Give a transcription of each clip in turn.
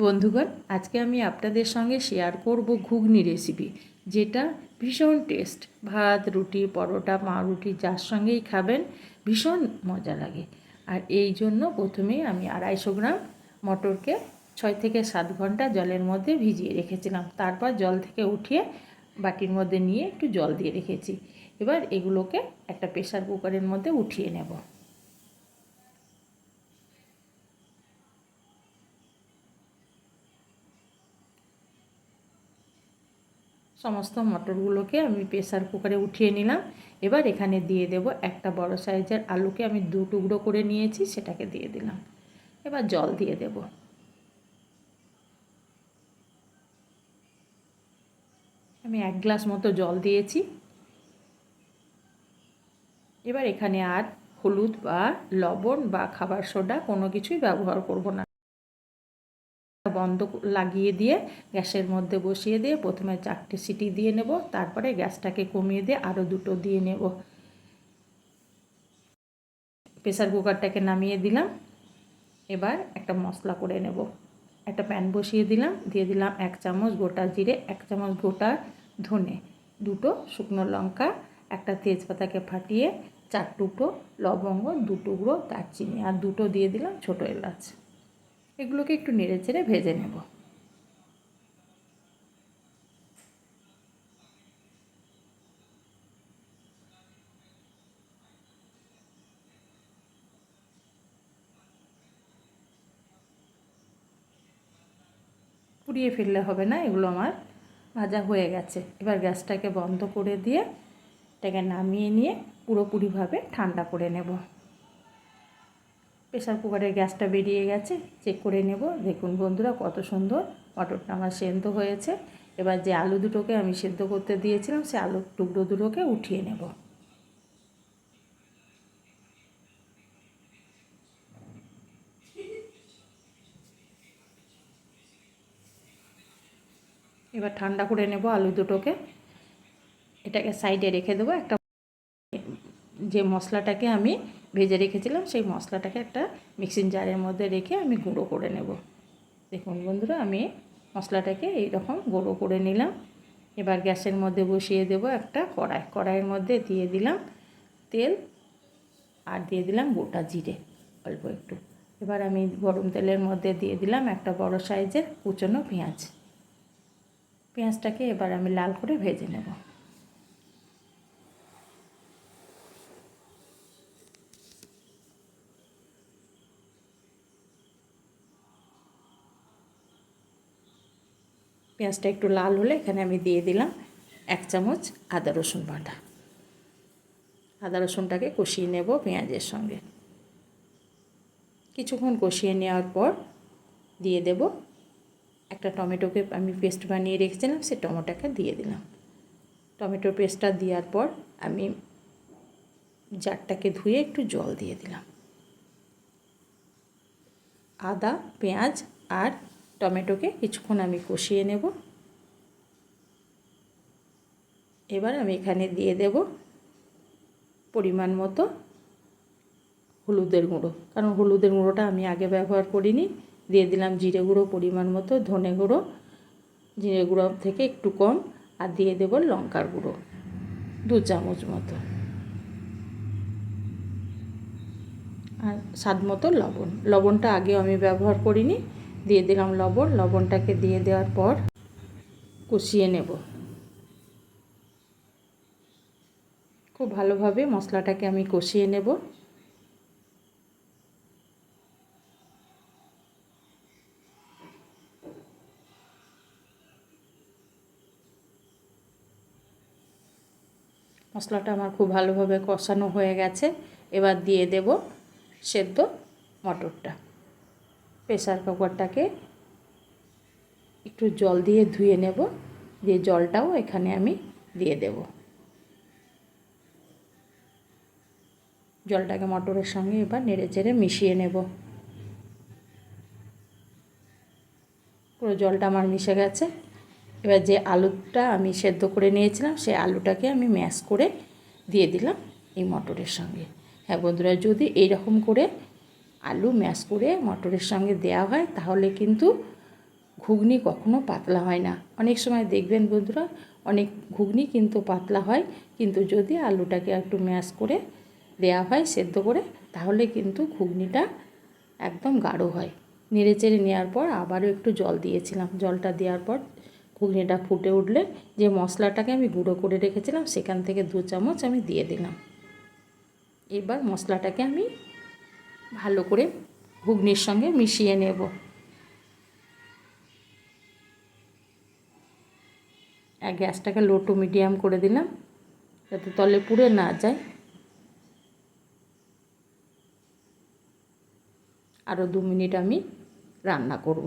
বন্ধুগণ, আজকে আমি আপনাদের সঙ্গে শেয়ার করব ঘুগনি রেসিপি, যেটা ভীষণ টেস্ট। ভাত, রুটি, পরোটা, পাউরুটি যার সঙ্গেই খাবেন ভীষণ মজা লাগে। আর এই জন্য প্রথমেই আমি 250 গ্রাম মটরকে 6 থেকে 7 ঘন্টা জলের মধ্যে ভিজিয়ে রেখেছিলাম। তারপর জল থেকে উঠিয়ে বাটির মধ্যে নিয়ে একটু জল দিয়ে রেখেছি। এবার এগুলোকে একটা প্রেসার কুকারের মধ্যে উঠিয়ে নেব। সমস্ত মটরগুলোকে আমি প্রেসার কুকারে উঠিয়ে নিলাম। এবার এখানে দিয়ে দেব একটা বড় সাইজের আলুকে আমি 2 টুকরো করে নিয়েছি, সেটাকে দিয়ে দিলাম। এবার জল দিয়ে দেব। আমি 1 গ্লাস মতো জল দিয়েছি। এবার এখানে আর হলুদ বা লবণ বা খাবার সোডা কোনো কিছুই ব্যবহার করব না। বন্ধ লাগিয়ে দিয়ে গ্যাসের মধ্যে বসিয়ে দিয়ে প্রথমে 4টে সিটি দিয়ে নেব, তারপরে গ্যাসটাকে কমিয়ে দিয়ে আরও 2টো দিয়ে নেব। প্রেসার কুকারটাকে নামিয়ে দিলাম। এবার একটা মশলা করে নেব। একটা প্যান বসিয়ে দিলাম, দিয়ে দিলাম 1 চামচ গোটা জিরে, 1 চামচ গোটা ধনে, 2টো শুকনো লঙ্কা, একটা তেজপাতাকে ফাটিয়ে, 4 টুকরো লবঙ্গ, 2 টুকরো দারচিনি, আর 2টো দিয়ে দিলাম ছোটো এলাচ। এগুলোকে একটু নেড়ে চেড়ে ভেজে নেব। পুড়িয়ে ফেললে হবে না, এগুলো আমার ভাজা হয়ে গেছে। এবার গ্যাসটাকে বন্ধ করে দিয়ে এটাকে নামিয়ে নিয়ে পুরোপুরিভাবে ঠান্ডা করে নেব। প্রেসার কুকারের গ্যাসটা বেরিয়ে গেছে, চেক করে নেব। দেখুন বন্ধুরা, কত সুন্দর মটরটা আমার সেদ্ধ হয়েছে। এবার যে আলু দুটোকে আমি সেদ্ধ করতে দিয়েছিলাম, সে আলুর টুকরো দুটোকে উঠিয়ে নেব। এবার ঠান্ডা করে নেব আলু দুটোকে। এটাকে সাইডে রেখে দেবো। একটা যে মশলাটাকে আমি ভেজে রেখেছিলাম, সেই মশলাটাকে একটা মিক্সিং জারের মধ্যে রেখে আমি গুঁড়ো করে নেব। দেখুন বন্ধুরা, আমি মশলাটাকে এইরকম গুঁড়ো করে নিলাম। এবার গ্যাসের মধ্যে বসিয়ে দেব একটা কড়াই। কড়াইয়ের মধ্যে দিয়ে দিলাম তেল, আর দিয়ে দিলাম গোটা জিরে অল্প একটু। এবার আমি গরম তেলের মধ্যে দিয়ে দিলাম একটা বড় সাইজের কুচনো পেঁয়াজ। পেঁয়াজটাকে এবার আমি লাল করে ভেজে নেব। পেঁয়াজটা একটু লাল হলে এখানে আমি দিয়ে দিলাম 1 চামচ আদা রসুন বাটা। আদা রসুনটাকে কষিয়ে নেব পেঁয়াজের সঙ্গে। কিছুক্ষণ কষিয়ে নেওয়ার পর দিয়ে দেব একটা টমেটোকে আমি পেস্ট বানিয়ে রেখেছিলাম, সে টমেটোকে দিয়ে দিলাম। টমেটোর পেস্টটা দেওয়ার পর আমি জারটাকে ধুয়ে একটু জল দিয়ে দিলাম। আদা, পেঁয়াজ আর টমেটোকে কিছুক্ষণ আমি কষিয়ে নেব। এবার আমি এখানে দিয়ে দেব পরিমাণ মতো হলুদের গুঁড়ো, কারণ হলুদের গুঁড়োটা আমি আগে ব্যবহার করিনি। দিয়ে দিলাম জিরে গুঁড়ো পরিমাণ মতো, ধনে গুঁড়ো জিরে গুঁড়ো থেকে একটু কম, আর দিয়ে দেব লঙ্কার গুঁড়ো 2 চামচ মতো, আর স্বাদ মতো লবণ। লবণটা আগেও আমি ব্যবহার করিনি, দিয়ে দিলাম লবণ। লবণটাকে দিয়ে দেওয়ার পর কষিয়ে নেব। খুব ভালোভাবে মশলাটাকে আমি কষিয়ে নেব। মশলাটা আমার খুব ভালোভাবে কষানো হয়ে গেছে। এবার দিয়ে দেব সেদ্ধ মটরটা। প্রেসার কুকারটাকে একটু জল দিয়ে ধুয়ে নেব, দিয়ে জলটাও এখানে আমি দিয়ে দেব। জলটাকে মটরের সঙ্গে এবার নেড়ে চেড়ে মিশিয়ে নেব। পুরো জলটা আমার মিশে গেছে। এবার যে আলুটা আমি সেদ্ধ করে নিয়েছিলাম, সেই আলুটাকে আমি ম্যাশ করে দিয়ে দিলাম এই মটরের সঙ্গে। হ্যাঁ বন্ধুরা, যদি এইরকম করে আলু ম্যাশ করে মটরের সঙ্গে দেওয়া হয়, তাহলে কিন্তু ঘুগনি কখনো পাতলা হয় না। অনেক সময় দেখবেন বন্ধুরা, অনেক ঘুগনি কিন্তু পাতলা হয়, কিন্তু যদি আলুটাকে একটু ম্যাশ করে দেওয়া হয় সেদ্ধ করে, তাহলে কিন্তু ঘুগনিটা একদম গাঢ় হয়। নেড়ে চেড়ে নেওয়ার পর আবারও একটু জল দিয়েছিলাম। জলটা দেওয়ার পর ঘুগনিটা ফুটে উঠলে যে মশলাটাকে আমি গুঁড়ো করে রেখেছিলাম সেখান থেকে 2 চামচ আমি দিয়ে দিলাম। এবার মশলাটাকে আমি ভালো করে ঘুগনির সঙ্গে মিশিয়ে নেব। আর গ্যাসটাকে লো টু মিডিয়াম করে দিলাম যাতে তলে পুড়ে না যায়। আরও 2 মিনিট আমি রান্না করব।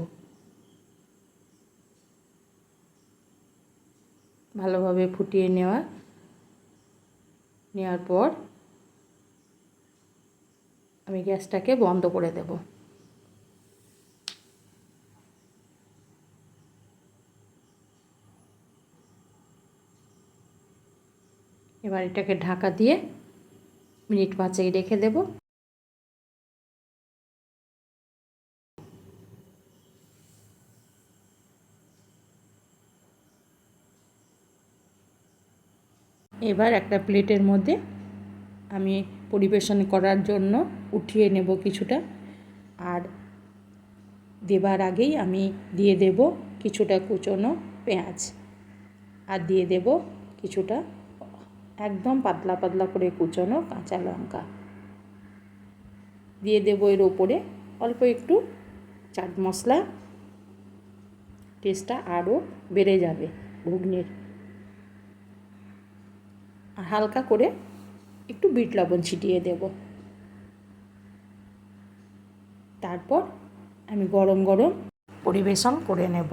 ভালোভাবে ফুটিয়ে নেওয়ার পর আমি গ্যাসটাকে বন্ধ করে দেব। এবার এটাকে ঢাকা দিয়ে মিনিট 5 রেখে দেব। এবার একটা প্লেটের মধ্যে আমি পরিবেশন করার জন্য উঠিয়ে নেব কিছুটা। আর দেবার আগেই আমি দিয়ে দেব কিছুটা কুচনো পেঁয়াজ, আর দিয়ে দেব কিছুটা একদম পাতলা পাতলা করে কুচনো কাঁচা লঙ্কা। দিয়ে দেব এর ওপরে অল্প একটু চাট মশলা, টেস্টটা আরও বেড়ে যাবে ঘুগনির। আর হালকা করে একটু বিট লবণ ছিটিয়ে দেব। তারপর আমি গরম গরম পরিবেশন করে নেব।